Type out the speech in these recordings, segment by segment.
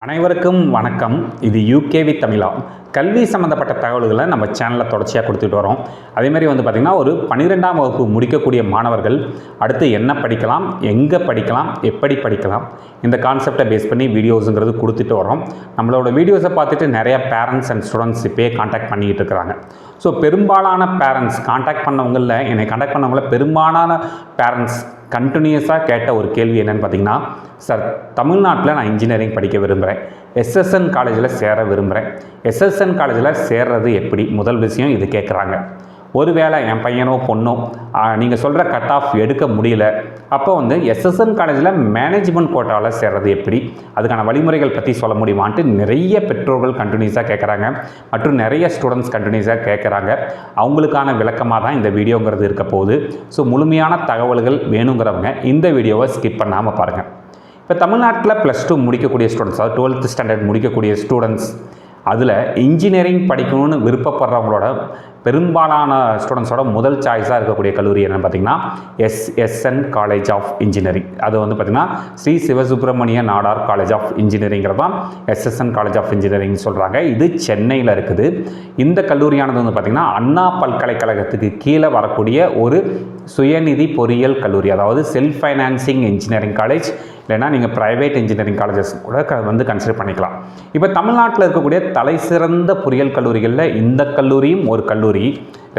அனைவருக்கும் வணக்கம். இது யூகேவி தமிழா. கல்வி சம்மந்தப்பட்ட தகவல்களை நம்ம சேனலில் தொடர்ச்சியாக கொடுத்துட்டு வரோம். அதேமாதிரி பார்த்திங்கன்னா ஒரு 12ஆம் வகுப்பு முடிக்கக்கூடிய மாணவர்கள் அடுத்து என்ன படிக்கலாம், எங்கே படிக்கலாம், எப்படி படிக்கலாம், இந்த கான்செப்டை பேஸ் பண்ணி வீடியோஸுங்கிறது கொடுத்துட்டு வரோம். நம்மளோட வீடியோஸை பார்த்துட்டு நிறைய பேரண்ட்ஸ் அண்ட் ஸ்டூடெண்ட்ஸ் இப்போயே காண்டாக்ட் பண்ணிக்கிட்டு இருக்கிறாங்க. ஸோ பெரும்பாலான பேரண்ட்ஸ் காண்டாக்ட் பண்ணவங்களில் என்னை காண்டாக்ட் பண்ணவங்கள பெரும்பாலான பேரண்ட்ஸ் கண்டினியூஸாக கேட்ட ஒரு கேள்வி என்னென்னு பார்த்தீங்கன்னா, சார் தமிழ்நாட்டில் நான் இன்ஜினியரிங் படிக்க விரும்புகிறேன், எஸ்எஸ்என் காலேஜில் சேர விரும்புகிறேன், எஸ்எஸ்என் காலேஜில் சேர்றது எப்படி? முதல் விஷயம் இது கேட்குறாங்க. ஒருவேளை என் பையனோ பொண்ணோ நீங்கள் சொல்கிற கட் ஆஃப் எடுக்க முடியல, அப்போ எஸ்எஸ்என் காலேஜில் மேனேஜ்மெண்ட் கோட்டாவில் சேர்றது எப்படி, அதுக்கான வழிமுறைகள் பற்றி சொல்ல முடியுமான்ட்டு நிறைய பெற்றோர்கள் கண்டினியூஸாக கேட்குறாங்க மற்றும் நிறைய ஸ்டூடெண்ட்ஸ் கண்டினியூஸாக கேட்குறாங்க. அவங்களுக்கான விளக்கமாக தான் இந்த வீடியோங்கிறது இருக்க போகுது. ஸோ முழுமையான தகவல்கள் வேணுங்கிறவங்க இந்த வீடியோவை ஸ்கிப் பண்ணாமல் பாருங்கள். இப்போ தமிழ்நாட்டில் +2 முடிக்கக்கூடிய ஸ்டூடெண்ட்ஸ், அதாவது 12th ஸ்டாண்டர்ட் முடிக்கக்கூடிய ஸ்டூடெண்ட்ஸ், அதில் இன்ஜினியரிங் படிக்கணும்னு விருப்பப்படுறவங்களோட பெரும்பாலான ஸ்டூடெண்ட்ஸோட முதல் சாய்ஸாக இருக்கக்கூடிய கல்லூரி என்னென்னு பார்த்திங்கன்னா எஸ்எஸ்என் காலேஜ் ஆஃப் இன்ஜினியரிங். அது பார்த்திங்கன்னா ஸ்ரீ சிவசுப்ரமணிய நாடார் காலேஜ் ஆஃப் இன்ஜினியரிங்கிறது தான் எஸ்எஸ்என் காலேஜ் ஆஃப் இன்ஜினியரிங் சொல்கிறாங்க. இது சென்னையில் இருக்குது. இந்த கல்லூரியானது பார்த்திங்கன்னா அண்ணா பல்கலைக்கழகத்துக்கு கீழே வரக்கூடிய ஒரு சுயநிதி பொறியியல் கல்லூரி, அதாவது செல்ஃப் ஃபைனான்சிங் இன்ஜினியரிங் காலேஜ், இல்லைனா நீங்கள் ப்ரைவேட் இன்ஜினியரிங் காலேஜஸ் கூட கன்சிடர் பண்ணிக்கலாம். இப்போ தமிழ்நாட்டில் இருக்கக்கூடிய தலை சிறந்த பொறியியல் கல்லூரிகளில் இந்த கல்லூரியும் ஒரு கல்லூரி.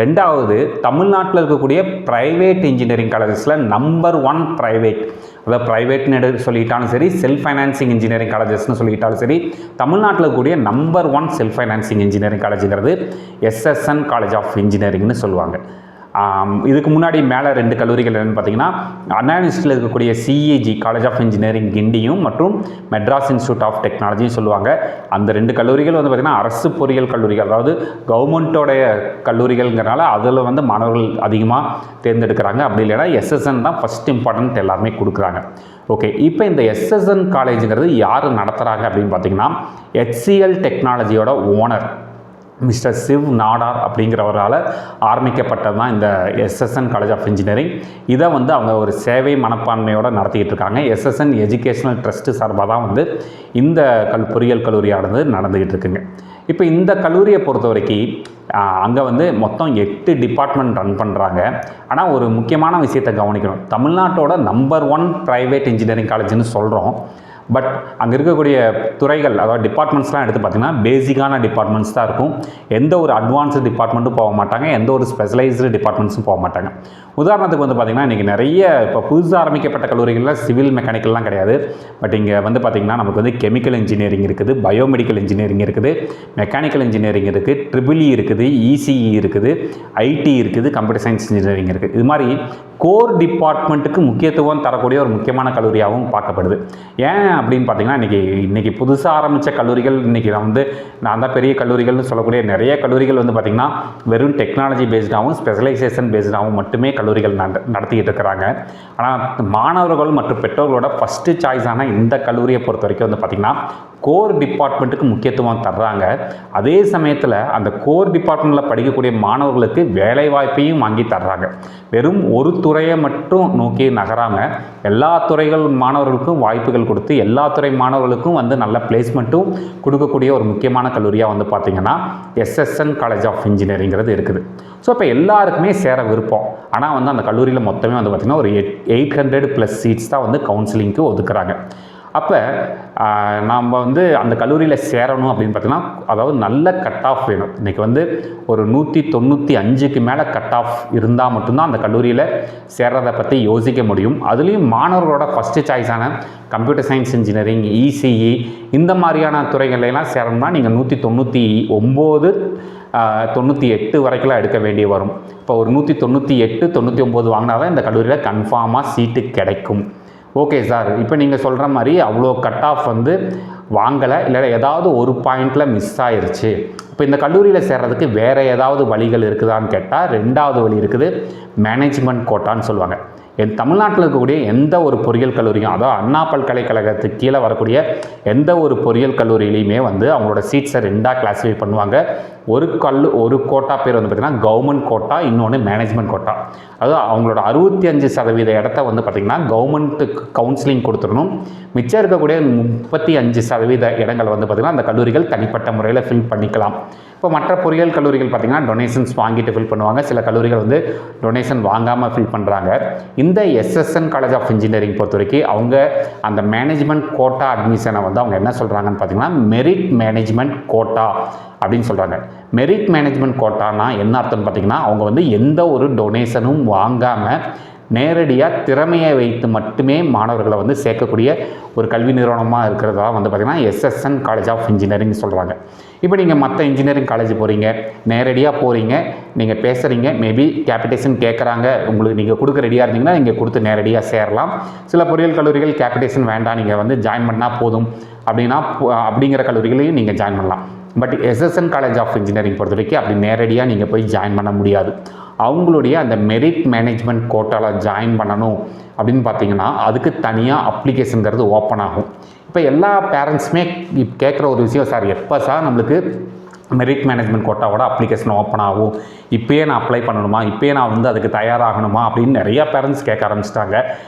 ரெண்டாவது, தமிழ்நாட்டில் இருக்கக்கூடிய ப்ரைவேட் இன்ஜினியரிங் காலேஜஸில் நம்பர் 1 ப்ரைவேட், அதாவது ப்ரைவேட்னு சொல்லிட்டாலும் சரி, செல்ஃப் ஃபைனான்சிங் இன்ஜினியரிங் காலேஜஸ்னு சொல்லிட்டாலும் சரி, தமிழ்நாட்டில் இருக்கக்கூடிய நம்பர் 1 செல்ஃப் ஃபைனான்சிங் இன்ஜினியரிங் காலேஜுங்கிறது எஸ்எஸ்என் காலேஜ் ஆஃப் இன்ஜினியரிங்னு சொல்லுவாங்க. இதுக்கு முன்னாடி மேலே 2 கல்லூரிகள் என்னென்னு பார்த்தீங்கன்னா, அண்ணா யூனிவர்சிட்டியில் இருக்கக்கூடிய சிஇஜி காலேஜ் ஆஃப் இன்ஜினியரிங் கிண்டியும் மற்றும் மெட்ராஸ் இன்ஸ்டியூட் ஆஃப் டெக்னாலஜியும் சொல்லுவாங்க. அந்த 2 கல்லூரிகள் பார்த்திங்கன்னா அரசு பொறியியல் கல்லூரிகள், அதாவது கவர்மெண்ட்டோடைய கல்லூரிகள்ங்கிறனால அதில் மாணவர்கள் அதிகமாக தேர்ந்தெடுக்கிறாங்க. அப்படி இல்லைனா எஸ்எஸ்என் தான் ஃபஸ்ட் இம்பார்ட்டன்ட் எல்லாருமே கொடுக்குறாங்க. ஓகே, இப்போ இந்த எஸ்எஸ்என் காலேஜுங்கிறது யார் நடத்துகிறாங்க அப்படின்னு பார்த்தீங்கன்னா, HCL டெக்னாலஜியோட ஓனர் மிஸ்டர் சிவ் நாடார் அப்படிங்கிறவரால் ஆரம்பிக்கப்பட்டது தான் இந்த எஸ்எஸ்என் காலேஜ் ஆஃப் இன்ஜினியரிங். இதை அவங்க ஒரு சேவை மனப்பான்மையோடு நடத்திக்கிட்டு இருக்காங்க. எஸ்எஸ்என் எஜுகேஷனல் ட்ரஸ்ட்டு சார்பாக தான் இந்த பொறியியல் கல்லூரியானது நடந்துக்கிட்டு இருக்குங்க. இப்போ இந்த கல்லூரியை பொறுத்த வரைக்கும் அங்கே மொத்தம் 8 டிபார்ட்மெண்ட் ரன் பண்ணுறாங்க. ஆனால் ஒரு முக்கியமான விஷயத்தை கவனிக்கணும். தமிழ்நாட்டோட நம்பர் 1 ப்ரைவேட் இன்ஜினியரிங் காலேஜ்னு சொல்கிறோம். பட் அங்கே இருக்கக்கூடிய துறைகள், அதாவது டிபார்ட்மெண்ட்ஸ்லாம் எடுத்து பார்த்திங்கன்னா பேசிக்கான டிபார்ட்மெண்ட்ஸ் தான் இருக்கும். எந்த ஒரு அட்வான்ஸ்டு டிபார்ட்மெண்ட்டும் போக மாட்டாங்க, எந்த ஒரு ஸ்பெஷலைஸ்டு டிபார்ட்மெண்ட்ஸும் போக மாட்டாங்க. உதாரணத்துக்கு பார்த்திங்கன்னா இன்றைக்கி நிறைய இப்போ புதுசாக ஆரம்பிக்கப்பட்ட கல்லூரிகளில் சிவில் மெக்கானிக்கல்லாம் கிடையாது. பட் இங்கே பார்த்திங்கன்னா நமக்கு கெமிக்கல் இன்ஜினியரிங் இருக்குது, பயோமெடிக்கல் இன்ஜினியரிங் இருக்குது, மெக்கானிக்கல் இன்ஜினியரிங் இருக்குது, ட்ரிபிள் இருக்குது, இசிஇ இருக்குது, ஐடி இருக்குது, கம்ப்யூட்டர் சயின்ஸ் இன்ஜினியரிங் இருக்குது. இது மாதிரி கோர் டிபார்ட்மெண்ட்டுக்கு முக்கியத்துவம் தரக்கூடிய ஒரு முக்கியமான கல்லூரியாகவும் பார்க்கப்படுது. ஏன் அப்படின்னு பார்த்தீங்கன்னா, இன்றைக்கி புதுசாக ஆரம்பித்த கல்லூரிகள், இன்றைக்கி நான் தான் பெரிய கல்லூரிகள்னு சொல்லக்கூடிய நிறைய கல்லூரிகள் பார்த்திங்கன்னா வெறும் டெக்னாலஜி பேஸ்டாகவும் ஸ்பெஷலைசேஷன் பேஸ்டாகவும் மட்டுமே கல்லூரிகள் நடத்திக்கிட்டு இருக்கிறாங்க. ஆனால் மாணவர்கள் மற்றும் பெற்றோர்களோட ஃபஸ்ட்டு சாய்ஸான இந்த கல்லூரியை பொறுத்த வரைக்கும் பார்த்திங்கன்னா கோர் டிபார்ட்மெண்ட்டுக்கு முக்கியத்துவம் தர்றாங்க. அதே சமயத்தில் அந்த கோர் டிபார்ட்மெண்ட்டில் படிக்கக்கூடிய மாணவர்களுக்கு வேலைவாய்ப்பையும் வாங்கி தர்றாங்க. வெறும் ஒரு துறையை மட்டும் நோக்கி நகராமல் எல்லா துறைகள் மாணவர்களுக்கும் வாய்ப்புகள் கொடுத்து எல்லா துறை மாணவர்களுக்கும் நல்ல பிளேஸ்மெண்ட்டும் கொடுக்கக்கூடிய ஒரு முக்கியமான கல்லூரியாக பார்த்திங்கன்னா எஸ்எஸ்என் காலேஜ் ஆஃப் இன்ஜினியரிங்கிறது இருக்குது. ஸோ இப்போ எல்லாருக்குமே சேர விருப்பம். ஆனால் அந்த கல்லூரியில் மொத்தமே பார்த்திங்கன்னா ஒரு 800+ சீட்ஸ் தான் கவுன்சிலிங்க்கு ஒதுக்குறாங்க. அப்போ நாம் அந்த கல்லூரியில் சேரணும் அப்படின்னு பார்த்தீங்கன்னா, அதாவது நல்ல கட் ஆஃப் வேணும். இன்றைக்கி ஒரு 195க்கு மேலே கட் ஆஃப் இருந்தால் மட்டும்தான் அந்த கல்லூரியில் சேர்றதை பற்றி யோசிக்க முடியும். அதுலேயும் மாணவர்களோட ஃபஸ்ட்டு சாய்ஸான கம்ப்யூட்டர் சயின்ஸ் இன்ஜினியரிங், இசிஇ இந்த மாதிரியான துறைகளெல்லாம் சேரணும்னா நீங்கள் 199, 98 வரைக்கும்லாம் எடுக்க வேண்டிய வரும். இப்போ ஒரு 198, 99 வாங்கினா தான் இந்த கல்லூரியில் கன்ஃபார்மாக சீட்டு கிடைக்கும். ஓகே சார், இப்போ நீங்கள் சொல்கிற மாதிரி அவ்வளோ கட் ஆஃப் வாங்கலை, இல்லை ஏதாவது ஒரு பாயிண்டில் மிஸ் ஆயிடுச்சு, இப்போ இந்த கல்லூரியில் சேர்றதுக்கு வேறு ஏதாவது வழிகள் இருக்குதான்னு கேட்டால் 2வது வழி இருக்குது. மேனேஜ்மெண்ட் கோட்டான்னு சொல்லுவாங்க. தமிழ்நாட்டில் இருக்கக்கூடிய எந்த ஒரு பொறியியல் கல்லூரியும், அதாவது அண்ணா பல்கலைக்கழகத்துக்கு கீழே வரக்கூடிய எந்த ஒரு பொறியியல் கல்லூரியிலையுமே அவங்களோட சீட்ஸை 2ஆக கிளாஸிஃபை பண்ணுவாங்க. ஒரு கோட்டா பேர் வந்து பார்த்திங்கன்னா கவர்மெண்ட் கோட்டா, இன்னொன்று மேனேஜ்மெண்ட் கோட்டா. அதாவது அவங்களோட 65% இடத்த வந்து பார்த்திங்கன்னா கவர்மெண்ட்டுக்கு கவுன்சிலிங் கொடுத்துடணும். மிச்சம் இருக்கக்கூடிய 35% இடங்கள் வந்து பார்த்திங்கன்னா அந்த கல்லூரிகள் தனிப்பட்ட முறையில் ஃபில் பண்ணிக்கலாம். இப்போ மற்ற பொறியியல் கல்லூரிகள் பார்த்திங்கன்னா டொனேஷன்ஸ் வாங்கிட்டு ஃபில் பண்ணுவாங்க. சில கல்லூரிகள் வந்து டொனேஷன் வாங்காமல் ஃபில் பண்ணுறாங்க. இந்த எஸ்எஸ்என் காலேஜ் ஆஃப் இன்ஜினியரிங் பொறுத்த வரைக்கும் அவங்க அந்த மேனேஜ்மெண்ட் கோட்டா அட்மிஷனை வந்து அவங்க என்ன சொல்கிறாங்கன்னு பார்த்திங்கன்னா மெரிட் மேனேஜ்மெண்ட் கோட்டா அப்படின்னு சொல்கிறாங்க. மெரிட் மேனேஜ்மெண்ட் கோட்டானா என்ன அர்த்தம்னு பார்த்திங்கன்னா அவங்க வந்து எந்த ஒரு டொனேஷனும் வாங்காமல் நேரடியாக திறமையை வைத்து மட்டுமே மாணவர்களை வந்து சேர்க்கக்கூடிய ஒரு கல்வி நிறுவனமாக இருக்கிறதா வந்து பார்த்திங்கன்னா எஸ்எஸ்என் காலேஜ் ஆஃப் இன்ஜினியரிங் சொல்கிறாங்க. இப்போ நீங்கள் மற்ற இன்ஜினியரிங் காலேஜ் போகிறீங்க, நேரடியாக போகிறீங்க, நீங்கள் பேசுகிறீங்க, மேபி கேபிடேஷன் கேட்குறாங்க, உங்களுக்கு நீங்கள் கொடுக்க ரெடியாக இருந்தீங்கன்னா நீங்கள் கொடுத்து நேரடியாக சேரலாம். சில பொறியியல் கல்லூரிகள் கேபிடேஷன் வேண்டாம், நீங்கள் வந்து ஜாயின் பண்ணால் போதும் அப்படிங்கிற கல்லூரிகளையும் நீங்கள் ஜாயின் பண்ணலாம். But SSN college of engineering பொறுத்த வரைக்கும் அப்படி நேரடியாக நீங்கள் போய் ஜாயின் பண்ண முடியாது. அவங்களுடைய அந்த மெரிட் மேனேஜ்மெண்ட் கோட்டாவில் ஜாயின் பண்ணணும் அப்படின்னு பார்த்தீங்கன்னா அதுக்கு தனியாக அப்ளிகேஷனுங்கிறது ஓப்பன் ஆகும். இப்போ எல்லா பேரண்ட்ஸுமே கேட்குற ஒரு விஷயம், சார் எப்போ சார் நம்மளுக்கு மெரிட் மேனேஜ்மெண்ட் கோட்டாவோட அப்ளிகேஷன் ஓப்பன் ஆகும், இப்போயே நான் அப்ளை பண்ணணுமா, இப்போயே நான் வந்து அதுக்கு தயாராகணுமா அப்படின்னு நிறையா பேரண்ட்ஸ் கேட்க ஆரம்பிச்சிட்டாங்க.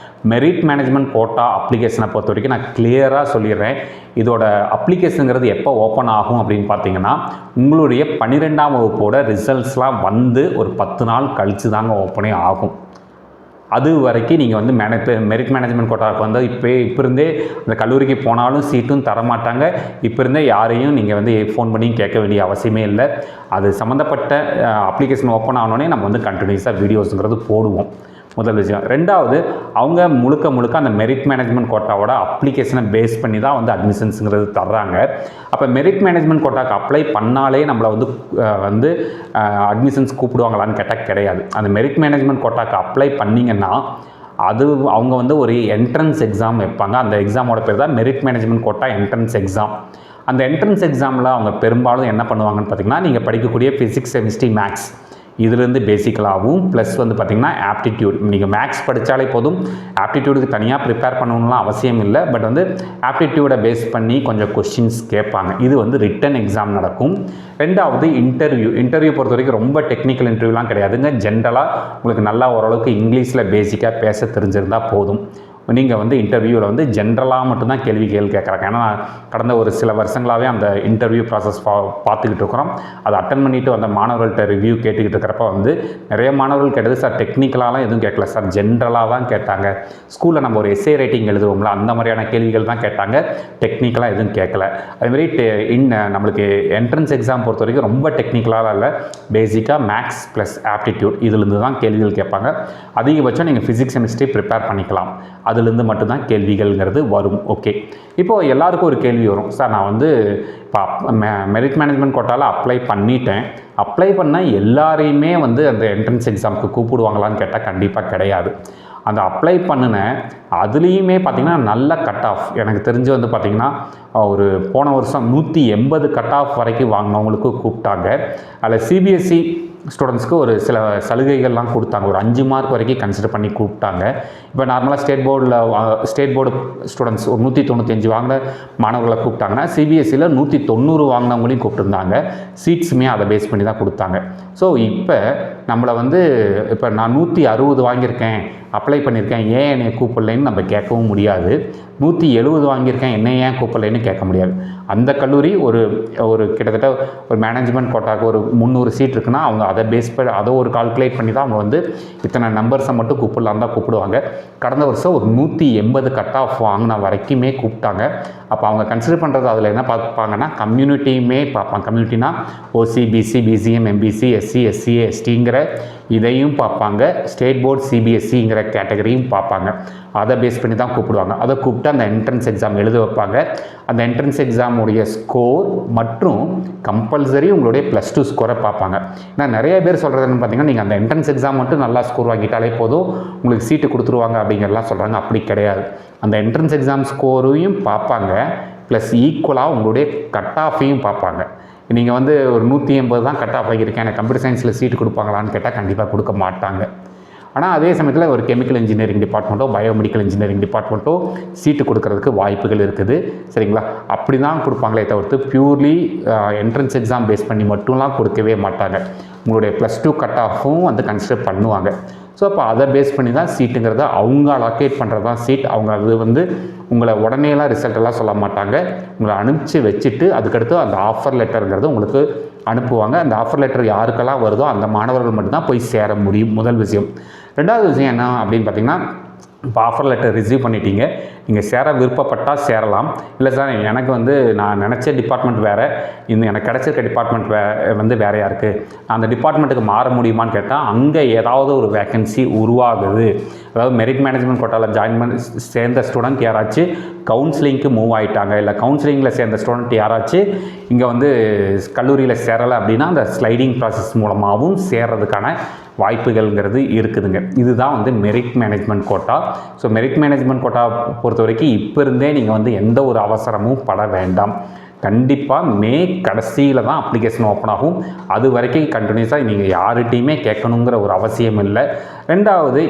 மெரிட் மேனேஜ்மெண்ட் கோட்டா அப்ளிகேஷனை பொறுத்த வரைக்கும் நான் கிளியராக சொல்லிடுறேன். இதோட அப்ளிகேஷனுங்கிறது எப்போ ஓப்பன் ஆகும் அப்படின்னு பார்த்தீங்கன்னா உங்களுடைய 12ஆம் வகுப்போட ரிசல்ட்ஸ்லாம் வந்து ஒரு 10 நாள் கழித்து தாங்க ஓப்பனே ஆகும். அது வரைக்கும் நீங்கள் வந்து மெரிட் மேனேஜ்மெண்ட் கோட்டாவுக்கு வந்து இப்போ இருந்தே அந்த கல்லூரிக்கு போனாலும் சீட்டும் தரமாட்டாங்க. இப்போ இருந்தே யாரையும் நீங்கள் வந்து ஃபோன் பண்ணி கேட்க வேண்டிய அவசியமே இல்லை. அது சம்மந்தப்பட்ட அப்ளிகேஷன் ஓப்பன் ஆனோடனே நம்ம வந்து கண்டினியூஸாக வீடியோஸுங்கிறது போடுவோம். முதல் விஷயம். ரெண்டாவது, அவங்க முழுக்க அந்த மெரிட் மேனேஜ்மெண்ட் கோட்டாவோட அப்ளிகேஷனை பேஸ் பண்ணி தான் வந்து அட்மிஷன்ஸுங்கிறது தர்றாங்க. அப்போ மெரிட் மேனேஜ்மெண்ட் கோட்டாவுக்கு அப்ளை பண்ணாலே நம்மளை வந்து அட்மிஷன்ஸ் கூப்பிடுவாங்களான்னு கேட்டால் கிடையாது. அந்த மெரிட் மேனேஜ்மெண்ட் கோட்டாவுக்கு அப்ளை பண்ணிங்கன்னா அவங்க வந்து ஒரு என்ட்ரன்ஸ் எக்ஸாம் வைப்பாங்க. அந்த எக்ஸாமோட பேர் தான் merit management quota entrance exam. அந்த என்ட்ரன்ஸ் எக்ஸாமில் அவங்க பெரும்பாலும் என்ன பண்ணுவாங்கன்னு பார்த்திங்கன்னா நீங்கள் படிக்கக்கூடிய ஃபிசிக்ஸ், கெமிஸ்ட்ரி, மேக்ஸ் இதுலேருந்து பேசிக்கலாகவும் ப்ளஸ் வந்து பார்த்திங்கன்னா ஆப்டிடியூட், நீங்கள் மேக்ஸ் படித்தாலே போதும், ஆப்டிடியூடுக்கு தனியாக ப்ரிப்பேர் பண்ணணும்லாம் அவசியம் இல்லை. பட் வந்து ஆப்டிடியூடை பேஸ் பண்ணி கொஞ்சம் கொஸ்டின்ஸ் கேட்பாங்க. இது வந்து ரிட்டன் எக்ஸாம் நடக்கும். ரெண்டாவது இன்டர்வியூ பொறுத்த வரைக்கும் ரொம்ப டெக்னிக்கல் இன்டர்வியூலாம் கிடையாதுங்க. ஜென்ரலாக உங்களுக்கு நல்லா ஓரளவுக்கு இங்கிலீஷில் பேசிக்காக பேச தெரிஞ்சிருந்தால் போதும். நீங்கள் வந்து இன்டர்வியூவில் வந்து ஜென்ரலாக மட்டும்தான் கேள்விகள் கேட்குறாங்க. ஏன்னா கடந்த ஒரு சில வருஷங்களாகவே அந்த இன்டர்வியூ ப்ராசஸ் பார்த்துக்கிட்டு இருக்கிறோம். அதை அட்டன் பண்ணிவிட்டு வந்த மாணவர்கள்ட்ட ரிவ்யூ கேட்டுக்கிட்டு இருக்கிறப்ப வந்து நிறைய மாணவர்கள் கேட்டது, சார் டெக்னிக்கலாலாம் எதுவும் கேட்கல சார், ஜென்ரலாக தான் கேட்டாங்க. ஸ்கூலில் நம்ம ஒரு எஸ்ஏ ரைட்டிங் எழுதுவோம்ல, அந்த மாதிரியான கேள்விகள் தான் கேட்டாங்க, டெக்னிக்கலாக எதுவும் கேட்கல. அதுமாதிரி நம்மளுக்கு என்ட்ரன்ஸ் எக்ஸாம் பொறுத்த வரைக்கும் ரொம்ப டெக்னிக்கலாக இல்லை, பேசிக்காக மேக்ஸ் ப்ளஸ் ஆப்டிடியூட் இதுலேருந்து தான் கேள்விகள் கேட்பாங்க. அதிகபட்சம் நீங்கள் ஃபிசிக்ஸ், கெமிஸ்ட்ரி ப்ரிப்பேர் பண்ணிக்கலாம். அதுலேருந்து மட்டும்தான் கேள்விகள்ங்கிறது வரும். ஓகே, இப்போது எல்லாருக்கும் ஒரு கேள்வி வரும், சார் நான் வந்து இப்போ மெரிட் மேனேஜ்மெண்ட் கோட்டாவில் அப்ளை பண்ணிட்டேன், அப்ளை பண்ணால் எல்லாரையுமே வந்து அந்த என்ட்ரன்ஸ் எக்ஸாமுக்கு கூப்பிடுவாங்களான்னு கேட்டால் கண்டிப்பாக கிடையாது. அந்த அப்ளை பண்ணினேன் அதுலேயுமே பார்த்திங்கன்னா நல்ல கட் ஆஃப், எனக்கு தெரிஞ்சு வந்து பார்த்திங்கன்னா ஒரு போன வருஷம் 180 கட் ஆஃப் வரைக்கும் வாங்கினவங்களுக்கு கூப்பிட்டாங்க. அதில் சிபிஎஸ்சி ஸ்டூடெண்ட்ஸ்க்கு ஒரு சில சலுகைகள்லாம் கொடுத்தாங்க, ஒரு 5 மார்க் வரைக்கும் கன்சிடர் பண்ணி கூப்பிட்டாங்க. இப்போ நார்மலாக ஸ்டேட் போர்டு ஸ்டூடெண்ட்ஸ் ஒரு 195 வாங்கின மாணவர்களை கூப்பிட்டாங்கன்னா சிபிஎஸ்சியில் 190 வாங்கினவங்களையும் கூப்பிட்டுருந்தாங்க. சீட்ஸுமே அதை பேஸ் பண்ணி தான் கொடுத்தாங்க. ஸோ இப்போ நம்மளை வந்து இப்போ நான் 160 வாங்கியிருக்கேன், அப்ளை பண்ணியிருக்கேன், ஏன் என்னை கூப்பிடலைன்னு நம்ம கேட்கவும் முடியாது. 170 வாங்கியிருக்கேன், என்ன ஏன் கூப்பிடலைன்னு கேட்க முடியாது. அந்த கல்லூரி ஒரு கிட்டத்தட்ட ஒரு மேனேஜ்மெண்ட் கோட்டாவுக்கு ஒரு 300 சீட் இருக்குன்னா அவங்க அதை பேஸ் பண்ணி அதை ஒரு கால்குலேட் பண்ணி தான் அவங்க வந்து இத்தனை நம்பர்ஸை மட்டும் கூப்பிடலாம் தான் கூப்பிடுவாங்க. கடந்த வருஷம் ஒரு 180 கட் ஆஃப் வாங்கின வரைக்குமே கூப்பிட்டாங்க. அப்போ அவங்க கன்சிடர் பண்ணுறது அதில் என்ன பார்ப்பாங்கன்னா கம்யூனிட்டியுமே பார்ப்பாங்க. கம்யூனிட்டினா OC, BC, BCM, MBC, SC, SCA, எஸ்டிங்கிற இதையும் பார்ப்பாங்க. ஸ்டேட் போர்டு சிபிஎஸ்சிங்கிற கேட்டகரியும் பார்ப்பாங்க. அதை பேஸ் பண்ணி தான் கூப்பிடுவாங்க. அதை கூப்பிட்டு அந்த என்ட்ரன்ஸ் எக்ஸாம் எழுத வைப்பாங்க. அந்த என்ட்ரன்ஸ் எக்ஸாமுடைய ஸ்கோர் மற்றும் கம்பல்சரி உங்களுடைய +2 ஸ்கோரை பார்ப்பாங்க. ஏன்னா நிறைய பேர் சொல்கிறதுன்னு பார்த்தீங்கன்னா நீங்கள் அந்த என்ட்ரன்ஸ் எக்ஸாம் மட்டும் நல்லா ஸ்கோர் வாங்கிட்டாலே போதும் உங்களுக்கு சீட்டு கொடுத்துருவாங்க அப்படிங்கிறலாம் சொல்கிறாங்க. அப்படி கிடையாது. அந்த என்ட்ரன்ஸ் எக்ஸாம் ஸ்கோரையும் பார்ப்பாங்க, ப்ளஸ் ஈக்குவலாக உங்களுடைய கட் ஆஃபையும் பார்ப்பாங்க. நீங்கள் வந்து ஒரு 180 தான் கட் ஆஃப் ஆகியிருக்கேன், எனக்கு கம்ப்யூட்டர் சயின்ஸில் சீட்டு கொடுப்பாங்களான்னு கேட்டால் கண்டிப்பாக கொடுக்க மாட்டாங்க. ஆனால் அதே சமயத்தில் ஒரு கெமிக்கல் இன்ஜினியரிங் டிபார்ட்மெண்ட்டோ பயோமெடிக்கல் இன்ஜினியரிங் டிபார்ட்மெண்ட்டோ சீட்டு கொடுக்கறதுக்கு வாய்ப்புகள் இருக்குது. சரிங்களா? அப்படி தான் கொடுப்பாங்களே தவிர்த்து பியூர்லி என்ட்ரன்ஸ் எக்ஸாம் பேஸ் பண்ணி மட்டும்லாம் கொடுக்கவே மாட்டாங்க. உங்களுடைய +2 கட் ஆஃபும் வந்து கன்சிடர் பண்ணுவாங்க. ஸோ அப்போ அதை பேஸ் பண்ணி தான் சீட்டுங்கிறத அவங்க அலோகேட் பண்ணுறது தான் சீட். அவங்க அது வந்து உங்களை உடனேலாம் ரிசல்ட்டெல்லாம் சொல்ல மாட்டாங்க. உங்களை அனுப்பிச்சி வச்சுட்டு அதுக்கடுத்து அந்த ஆஃபர் லெட்டருங்கிறது உங்களுக்கு அனுப்புவாங்க. அந்த ஆஃபர் லெட்டர் யாருக்கெல்லாம் வருதோ அந்த மாணவர்கள் மட்டும்தான் போய் சேர முடியும். முதல் விஷயம். ரெண்டாவது விஷயம் என்ன அப்படின்னு பார்த்தீங்கன்னா, இப்போ ஆஃபர் லெட்டர் ரிசீவ் பண்ணிட்டீங்க, நீங்கள் சேர விருப்பப்பட்டால் சேரலாம். இல்லை சார் எனக்கு வந்து நான் நினச்ச டிபார்ட்மெண்ட் வேறு, இன்னும் எனக்கு கிடச்சிருக்க டிபார்ட்மெண்ட் வந்து வேறையாக இருக்குது, அந்த டிபார்ட்மெண்ட்டுக்கு மாற முடியுமான்னு கேட்டால் அங்கே ஏதாவது ஒரு வேக்கன்சி உருவாகுது. அதாவது மெரிட் மேனேஜ்மெண்ட் கோட்டாவில் ஜாயின் பண்ணி சேர்ந்த ஸ்டூடெண்ட் யாராச்சும் கவுன்சிலிங்க்கு மூவ் ஆகிட்டாங்க, இல்லை கவுன்சிலிங்கில் சேர்ந்த ஸ்டூடெண்ட் யாராச்சும் இங்கே வந்து கல்லூரியில் சேரலை அப்படின்னா அந்த ஸ்லைடிங் ப்ராசஸ் மூலமாகவும் சேர்றதுக்கான வாய்ப்புகள்ங்கிறது இருக்குதுங்க. இதுதான் வந்து merit management quota. So merit management quota பொறுத்த வரைக்கும் இப்போ இருந்தே நீங்கள் வந்து எந்த ஒரு அவசரமும் பட வேண்டாம். கண்டிப்பாக மே கடைசியில் தான் அப்ளிகேஷன் ஓப்பன் ஆகும். அது வரைக்கும் கண்டினியூஸாக நீங்கள் யார்கிட்டையுமே கேட்கணுங்கிற ஒரு அவசியம் இல்லை. ரெண்டாவது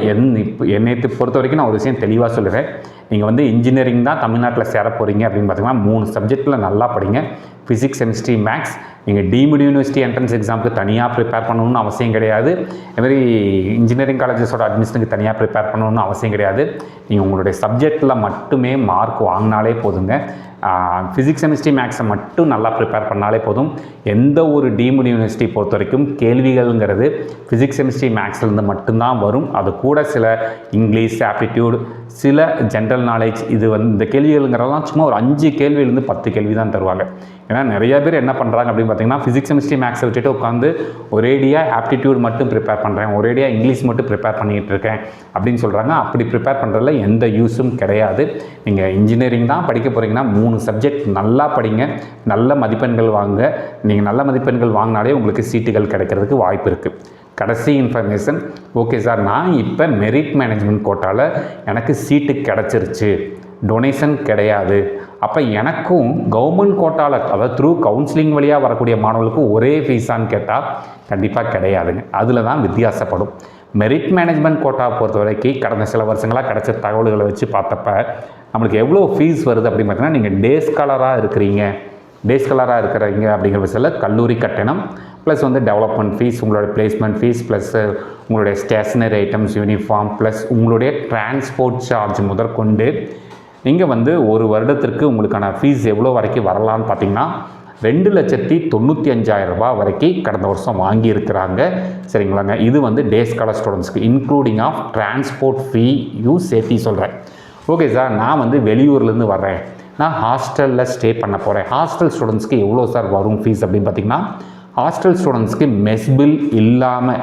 என்னை பொறுத்த வரைக்கும் நான் ஒரு விஷயம் தெளிவாக சொல்லுவேன். நீங்கள் வந்து இன்ஜினியரிங் தான் தமிழ்நாட்டில் சேர போகிறீங்க அப்படின்னு பார்த்தீங்கன்னா 3 சப்ஜெக்டில் நல்லா படிங்க. Physics, chemistry, maths. நீங்கள் டீம்டு யூனிவர்சிட்டி என்ட்ரன்ஸ் எக்ஸாமுக்கு தனியாக ப்ரிப்பேர் பண்ணணும்னு அவசியம் கிடையாது. அதுமாதிரி இன்ஜினியரிங் காலேஜஸோட அட்மிஷனுக்கு தனியாக ப்ரிப்பேர் பண்ணணும்னு அவசியம் கிடையாது. நீங்கள் உங்களுடைய சப்ஜெக்டில் மட்டுமே மார்க் வாங்கினாலே போதுங்க. ஃபிசிக்ஸ், கெமிஸ்ட்ரி, மேக்ஸை மட்டும் நல்லா ப்ரிப்பேர் பண்ணாலே போதும். எந்த ஒரு டீம்டு யூனிவர்சிட்டி பொறுத்த வரைக்கும் கேள்விகள்ங்கிறது ஃபிசிக்ஸ், கெமிஸ்ட்ரி, மேக்ஸ்லேருந்து மட்டும்தான் வரும். அது கூட சில இங்கிலீஷ், ஆப்டிடியூட், சில ஜென்ரல் நாலேஜ், இது வந்து இந்த கேள்விகள்ங்கிறதெல்லாம் சும்மா ஒரு 5 கேள்வியிலேருந்து 10 கேள்வி தான் தருவாங்க. ஏன்னா நிறைய பேர் என்ன பண்ணுறாங்க அப்படின்னு பார்த்தீங்கன்னா, ஃபிசிக்ஸ், கெமிஸ்ட்ரி, மேக்ஸை விட்டுட்டு உட்காந்து ஒரேடியாக ஆப்டிடியூட் மட்டும் ப்ரிப்பேர் பண்ணுறேன், ஒரேடியாக இங்கிலீஷ் மட்டும் ப்ரிப்பேர் பண்ணிகிட்டு இருக்கேன் அப்படின்னு சொல்கிறாங்க. அப்படி ப்ரிப்பேர் பண்ணுறதுல எந்த யூஸும் கிடையாது. நீங்கள் இன்ஜினியரிங் தான் படிக்க போகிறீங்கன்னா 3 சப்ஜெக்ட் நல்லா படிங்க, நல்ல மதிப்பெண்கள் வாங்குங்க. நீங்கள் நல்ல மதிப்பெண்கள் வாங்கினாலே உங்களுக்கு சீட்டுகள் கிடைக்கிறதுக்கு வாய்ப்பு இருக்குது. கடைசி இன்ஃபர்மேஷன். ஓகே சார், நான் இப்போ மெரிட் மேனேஜ்மெண்ட் கோட்டாவில் எனக்கு சீட்டு கிடச்சிருச்சு, டொனேஷன் கிடையாது, அப்போ எனக்கும் கவர்மெண்ட் கோட்டாவில் அதாவது த்ரூ கவுன்சிலிங் வழியாக வரக்கூடிய மாணவர்களுக்கும் ஒரே ஃபீஸான்னு கேட்டால் கண்டிப்பாக கிடையாதுங்க. அதில் தான் வித்தியாசப்படும். மெரிட் மேனேஜ்மெண்ட் கோட்டாவை பொறுத்த வரைக்கும் கடந்த சில வருஷங்களாக கிடைச்ச தகவல்களை வச்சு பார்த்தப்ப நம்மளுக்கு எவ்வளோ ஃபீஸ் வருது அப்படின்னு பார்த்தீங்கன்னா, நீங்கள் டே ஸ்காலராக இருக்கிறீங்க அப்படிங்கிற விஷயத்தில் கல்லூரி கட்டணம் ப்ளஸ் வந்து டெவலப்மெண்ட் ஃபீஸ், உங்களோட பிளேஸ்மெண்ட் ஃபீஸ், ப்ளஸ் உங்களுடைய ஸ்டேஷ்னரி ஐட்டம்ஸ், யூனிஃபார்ம், ப்ளஸ் உங்களுடைய டிரான்ஸ்போர்ட் சார்ஜ் முதற்கொண்டு நீங்கள் வந்து ஒரு வருடத்திற்கு உங்களுக்கான ஃபீஸ் எவ்வளோ வரைக்கும் வரலான்னு பார்த்தீங்கன்னா 2,95,000 ரூபாய் வரைக்கும் கடந்த வருஷம் வாங்கியிருக்கிறாங்க. சரிங்களாங்க? இது வந்து டே ஸ்காலர் ஸ்டூடெண்ட்ஸ்க்கு இன்க்ளூடிங் ஆஃப் டிரான்ஸ்போர்ட் ஃபீ சேர்த்தி சொல்கிறேன். ஓகே சார், நான் வந்து வெளியூர்லேருந்து வர்றேன், நான் ஹாஸ்டலில் ஸ்டே பண்ண போகிறேன், ஹாஸ்டல் ஸ்டூடெண்ட்ஸ்க்கு எவ்வளோ சார் வரும் ஃபீஸ் அப்படின்னு பார்த்தீங்கன்னா, ஹாஸ்டல் ஸ்டூடெண்ட்ஸ்க்கு மெஸ் பில் இல்லாமல்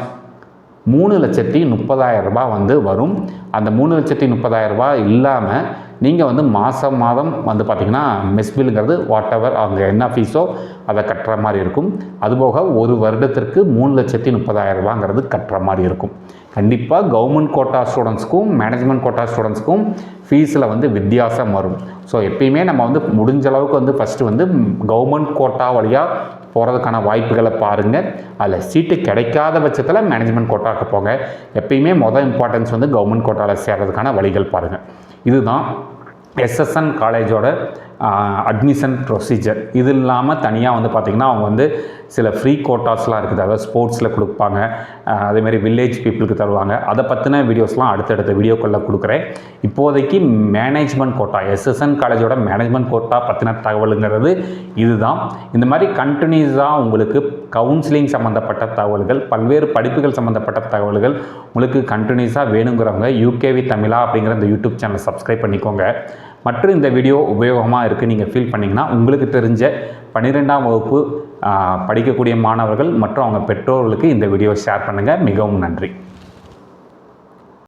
3,30,000 ரூபாய் வந்து வரும். அந்த 3,30,000 ரூபாய் இல்லாமல் நீங்கள் வந்து மாதம் வந்து பார்த்திங்கன்னா மெஸ் பில்லுங்கிறது வாட் எவர் அவங்க என்ன ஃபீஸோ அதை கட்டுற மாதிரி இருக்கும். அதுபோக ஒரு வருடத்திற்கு 3,30,000 ரூபாங்கிறது கட்டுற மாதிரி இருக்கும். கண்டிப்பாக கவர்மெண்ட் கோட்டா ஸ்டூடெண்ட்ஸ்க்கும் மேனேஜ்மெண்ட் கோட்டா ஸ்டூடெண்ட்ஸ்க்கும் ஃபீஸில் வந்து வித்தியாசம் வரும். ஸோ எப்பயுமே நம்ம வந்து முடிஞ்ச அளவுக்கு வந்து ஃபஸ்ட்டு வந்து கவர்மெண்ட் கோட்டா வழியாக போகிறதுக்கான வாய்ப்புகளை பாருங்கள். அதில் சீட்டு கிடைக்காத பட்சத்தில் மேனேஜ்மெண்ட் கோட்டாவுக்கு போங்க. எப்பயுமே இம்பார்ட்டன்ஸ் வந்து கவர்மெண்ட் கோட்டாவில் சேர்கிறதுக்கான வழிகள் பாருங்கள். இதுதான் எஸ்எஸ்என் காலேஜோட அட்மிஷன் ப்ரொசீஜர். இது இல்லாமல் தனியாக வந்து பார்த்திங்கன்னா அவங்க வந்து சில ஃப்ரீ கோட்டாஸ்லாம் இருக்குது. அதாவது ஸ்போர்ட்ஸில் கொடுப்பாங்க, அதேமாதிரி வில்லேஜ் பீப்புளுக்கு தருவாங்க. அதை பற்றின வீடியோஸ்லாம் அடுத்தடுத்த வீடியோக்களில் கொடுக்குறேன். இப்போதைக்கு மேனேஜ்மெண்ட் கோட்டா, எஸ்எஸ்என் காலேஜோட மேனேஜ்மெண்ட் கோட்டா பற்றின தகவலுங்கிறது இதுதான். இந்த மாதிரி கண்டினியூஸாக உங்களுக்கு கவுன்சிலிங் சம்மந்தப்பட்ட தகவல்கள், பல்வேறு படிப்புகள் சம்மந்தப்பட்ட தகவல்கள் உங்களுக்கு கண்டினியூஸாக வேணுங்கிறவங்க யூகேவி தமிழா அப்படிங்கிற இந்த யூடியூப் சேனலை சப்ஸ்கிரைப் பண்ணிக்கோங்க. மற்றும் இந்த வீடியோ உபயோகமாக இருக்குது நீங்கள் ஃபீல் பண்ணிங்கன்னா உங்களுக்கு தெரிஞ்ச 12ஆம் வகுப்பு படிக்கக்கூடிய மாணவர்கள் மற்றும் அவங்க பெற்றோர்களுக்கு இந்த வீடியோ ஷேர் பண்ணுங்கள். மிகவும் நன்றி.